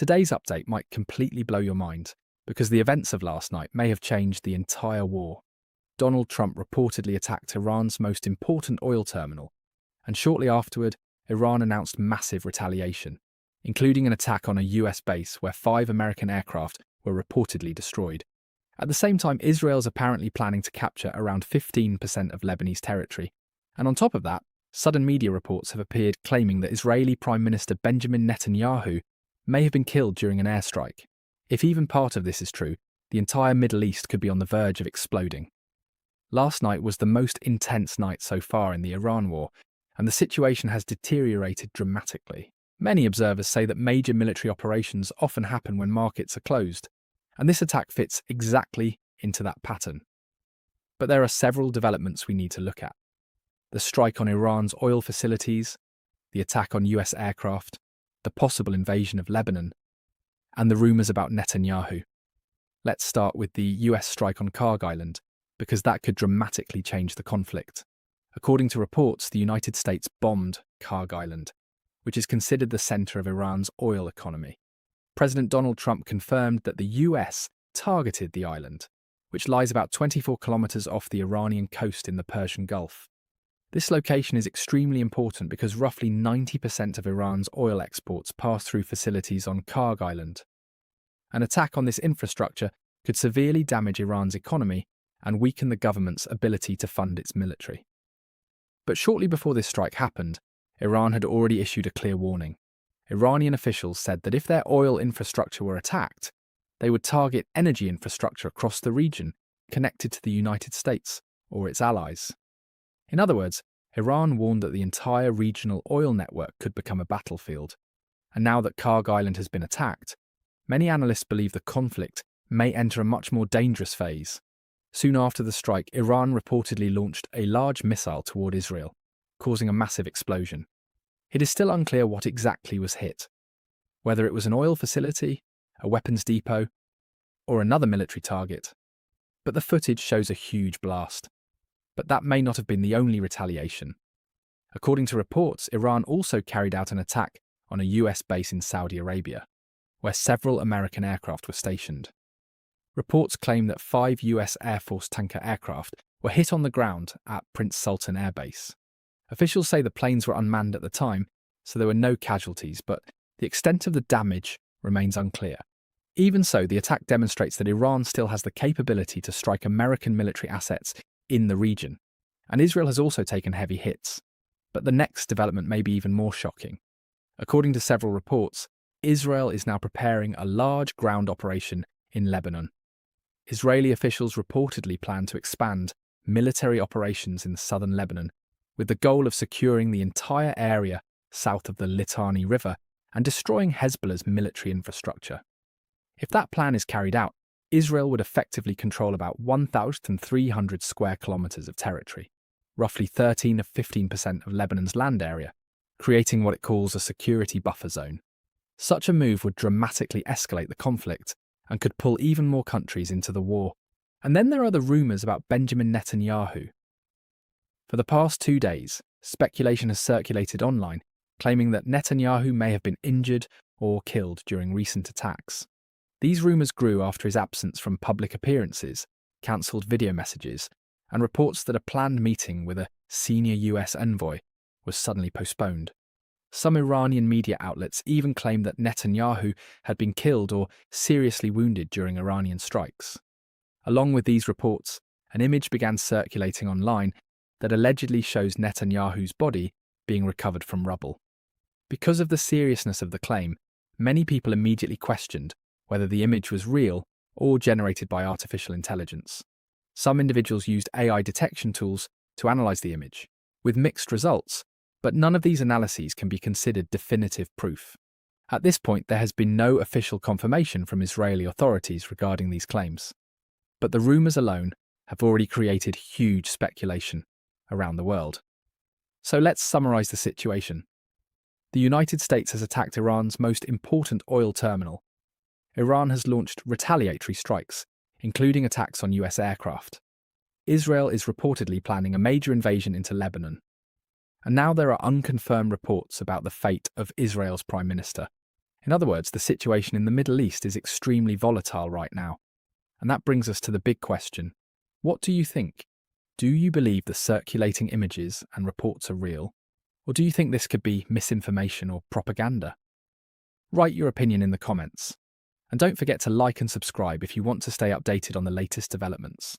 Today's update might completely blow your mind, because the events of last night may have changed the entire war. Donald Trump reportedly attacked Iran's most important oil terminal, and shortly afterward, Iran announced massive retaliation, including an attack on a US base where 5 American aircraft were reportedly destroyed. At the same time, Israel's apparently planning to capture around 15% of Lebanese territory. And on top of that, sudden media reports have appeared claiming that Israeli Prime Minister Benjamin Netanyahu may have been killed during an airstrike. If even part of this is true, the entire Middle East could be on the verge of exploding. Last night was the most intense night so far in the Iran war, and the situation has deteriorated dramatically. Many observers say that major military operations often happen when markets are closed, and this attack fits exactly into that pattern. But there are several developments we need to look at. The strike on Iran's oil facilities, the attack on US aircraft, the possible invasion of Lebanon, and the rumours about Netanyahu. Let's start with the US strike on Kharg Island, because that could dramatically change the conflict. According to reports, the United States bombed Kharg Island, which is considered the centre of Iran's oil economy. President Donald Trump confirmed that the US targeted the island, which lies about 24 kilometres off the Iranian coast in the Persian Gulf. This location is extremely important because roughly 90% of Iran's oil exports pass through facilities on Kharg Island. An attack on this infrastructure could severely damage Iran's economy and weaken the government's ability to fund its military. But shortly before this strike happened, Iran had already issued a clear warning. Iranian officials said that if their oil infrastructure were attacked, they would target energy infrastructure across the region connected to the United States or its allies. In other words, Iran warned that the entire regional oil network could become a battlefield. And now that Kharg Island has been attacked, many analysts believe the conflict may enter a much more dangerous phase. Soon after the strike, Iran reportedly launched a large missile toward Israel, causing a massive explosion. It is still unclear what exactly was hit, whether it was an oil facility, a weapons depot, or another military target. But the footage shows a huge blast. But that may not have been the only retaliation. According to reports, Iran also carried out an attack on a US base in Saudi Arabia, where several American aircraft were stationed. Reports claim that 5 US Air Force tanker aircraft were hit on the ground at Prince Sultan Air Base. Officials say the planes were unmanned at the time, so there were no casualties, but the extent of the damage remains unclear. Even so, the attack demonstrates that Iran still has the capability to strike American military assets in the region, and Israel has also taken heavy hits. But the next development may be even more shocking. According to several reports, Israel is now preparing a large ground operation in Lebanon. Israeli officials reportedly plan to expand military operations in southern Lebanon, with the goal of securing the entire area south of the Litani River and destroying Hezbollah's military infrastructure. If that plan is carried out, Israel would effectively control about 1,300 square kilometres of territory, roughly 13 of 15% of Lebanon's land area, creating what it calls a security buffer zone. Such a move would dramatically escalate the conflict and could pull even more countries into the war. And then there are the rumours about Benjamin Netanyahu. For the past 2 days, speculation has circulated online, claiming that Netanyahu may have been injured or killed during recent attacks. These rumours grew after his absence from public appearances, cancelled video messages, and reports that a planned meeting with a senior US envoy was suddenly postponed. Some Iranian media outlets even claimed that Netanyahu had been killed or seriously wounded during Iranian strikes. Along with these reports, an image began circulating online that allegedly shows Netanyahu's body being recovered from rubble. Because of the seriousness of the claim, many people immediately questioned whether the image was real or generated by artificial intelligence. Some individuals used AI detection tools to analyse the image, with mixed results, but none of these analyses can be considered definitive proof. At this point, there has been no official confirmation from Israeli authorities regarding these claims. But the rumours alone have already created huge speculation around the world. So let's summarise the situation. The United States has attacked Iran's most important oil terminal. Iran has launched retaliatory strikes, including attacks on US aircraft. Israel is reportedly planning a major invasion into Lebanon. And now there are unconfirmed reports about the fate of Israel's Prime Minister. In other words, the situation in the Middle East is extremely volatile right now. And that brings us to the big question. What do you think? Do you believe the circulating images and reports are real? Or do you think this could be misinformation or propaganda? Write your opinion in the comments. And don't forget to like and subscribe if you want to stay updated on the latest developments.